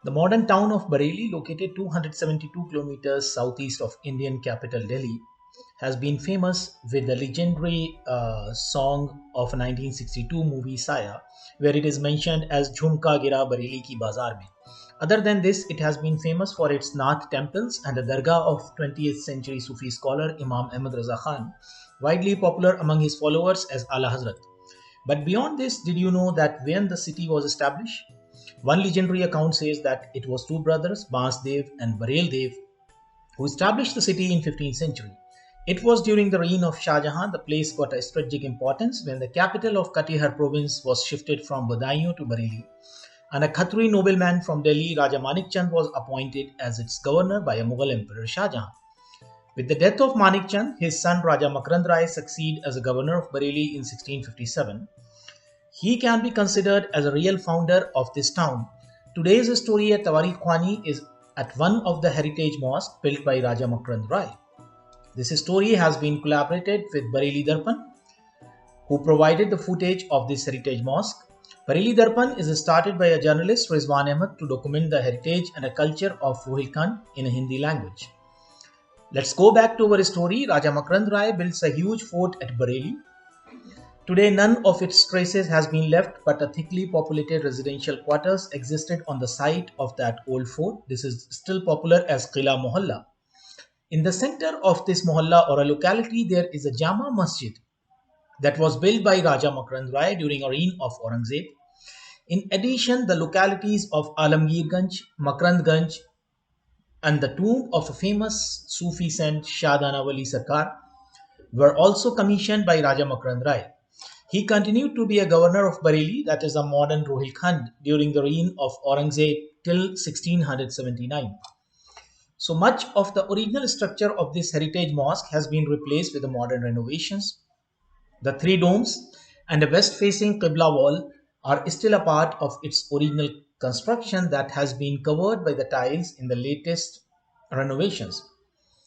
The modern town of Bareilly, located 272 kilometers southeast of Indian capital Delhi, has been famous with the legendary song of 1962 movie Saya, where it is mentioned as Jhumka Gira Bareilly ki Bazaar mein. Other than this, it has been famous for its Nath temples and the dargah of 20th century Sufi scholar Imam Ahmad Raza Khan, widely popular among his followers as Ala Hazrat. But beyond this, did you know that when the city was established? One legendary account says that it was two brothers, Bansdev and Bareil Dev, who established the city in 15th century. It was during the reign of Shah Jahan the place got a strategic importance when the capital of Katihar province was shifted from Badaयूं to Bareilly, and a Khatri nobleman from Delhi, Raja Manik Chand, was appointed as its governor by a Mughal emperor Shah Jahan. With the death of Manik Chand, his son Raja Makrand Rai succeeded as a governor of Bareilly in 1657. He can be considered as a real founder of this town. Today's story at Tawarikh Khwani is at one of the heritage mosques built by Raja Makrand Rai. This story has been collaborated with Bareilly Darpan, who provided the footage of this heritage mosque. Bareilly Darpan is started by a journalist Rizwan Ahmad to document the heritage and a culture of Rohilkhand in a Hindi language. Let's go back to our story. Raja Makrand Rai builds a huge fort at Bareilly. Today, none of its traces has been left, but a thickly populated residential quarters existed on the site of that old fort. This is still popular as Qila Mohalla. In the center of this mohalla or a locality, there is a Jama Masjid that was built by Raja Makrand Rai during a reign of Aurangzeb. In addition, the localities of Alamgirganj, Makrandganj, and the tomb of a famous Sufi saint Shah Danawali Sarkar were also commissioned by Raja Makrand Rai. He continued to be a governor of Bareilly, that is a modern Rohilkhand, during the reign of Aurangzeb till 1679. So much of the original structure of this heritage mosque has been replaced with the modern renovations. The three domes and a west-facing Qibla wall are still a part of its original construction that has been covered by the tiles in the latest renovations.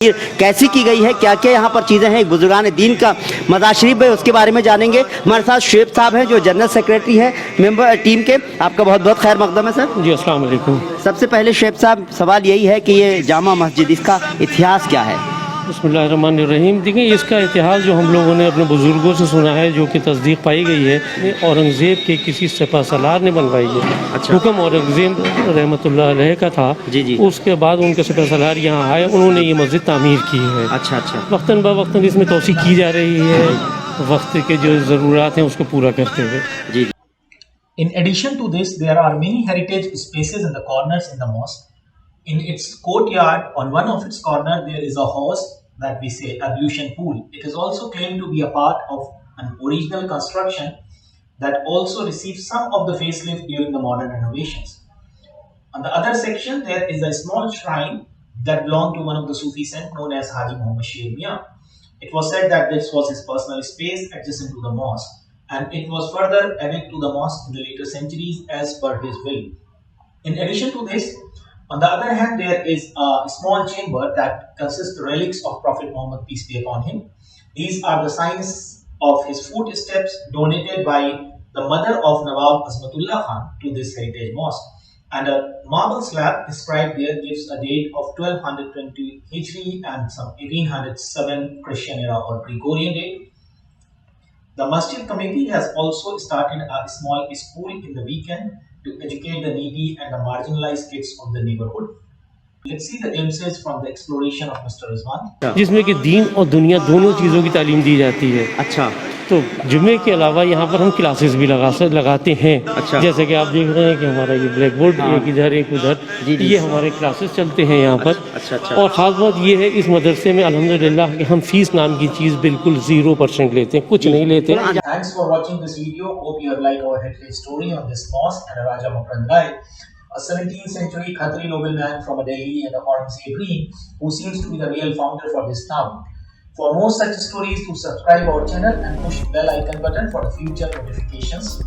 ये कैसी की गई है, क्या क्या यहाँ पर चीज़ें हैं, बुजुर्गान दीन का मज़ार शरीफ है, उसके बारे में जानेंगे। हमारे साथ शुएब साहब हैं जो जनरल सेक्रेटरी हैं मेंबर टीम के। आपका बहुत बहुत खैर मकदम है सर जी। अस्सलाम वालेकुम। सबसे पहले शुएब साहब, सवाल यही है कि ये जामा मस्जिद, इसका इतिहास क्या है? बिस्मिल्लाहिर्रहमानिर्रहीम। देखिए, इसका इतिहास जो हम लोगों ने अपने बुज़ुर्गों से सुना है, जो कि तस्दीक पाई गई है, ये औरंगज़ेब के किसी सिपहसालार ने बनवाई है। अच्छा। हुक्म औरंगज़ेब रहमतुल्लाह अलैह का था। जी जी। उसके बाद उनके सिपहसालार यहाँ आए, उन्होंने ये मस्जिद तामीर की है। अच्छा अच्छा। वक्तन ब वक्तन इसमें तोसी की जा रही है, वक्त के जो ज़रूरत हैं उसको पूरा करते हुए। जी। In addition to this, there are many heritage spaces in the corners in the mosque. In its courtyard, on one of its corners, there is a horse that we say ablution pool. It is also claimed to be a part of an original construction that also received some of the facelift during the modern renovations. On the other section, there is a small shrine that belonged to one of the Sufi saints known as Haji Muhammad Sher Mian. It was said that this was his personal space adjacent to the mosque, and it was further added to the mosque in the later centuries as per his will. In addition to this, on the other hand, there is a small chamber that consists of relics of Prophet Muhammad, peace be upon him. These are the signs of his footsteps donated by the mother of Nawab Azmatullah Khan to this heritage mosque. And a marble slab inscribed there gives a date of 1220 Hijri and some 1807 Christian era or Gregorian date. The Masjid committee has also started a small school in the weekend to educate the needy and the marginalized kids of the neighborhood. Let's see the glimpses from the exploration of Mr. Rizwan. जिसमें कि दीन और दुनिया दोनों चीज़ों की तालीम दी जाती है। अच्छा। तो जुमे के अलावा यहाँ पर हम क्लासेस भी लगाते हैं। अच्छा। जैसे कि आप देख रहे हैं कि हमारा ये ब्लैक बोर्ड एक इधर एक उधर, ये हमारे क्लासेस चलते हैं यहाँ पर। अच्छा अच्छा। और ख़ास बात ये है इस मदरसे में अल्हम्दुलिल्लाह कि हम फीस नाम की चीज़ बिल्कुल 0% लेते हैं, कुछ नहीं लेते। Thanks for watching this video. Hope you have liked our heritage story on this mosque and Raja Makrand Rai, a 17th century Khatri nobleman from Delhi and the Aurangzeb reign, who seems to be the real founder for this town. For more such stories, to subscribe our channel and push the bell icon button for the future notifications.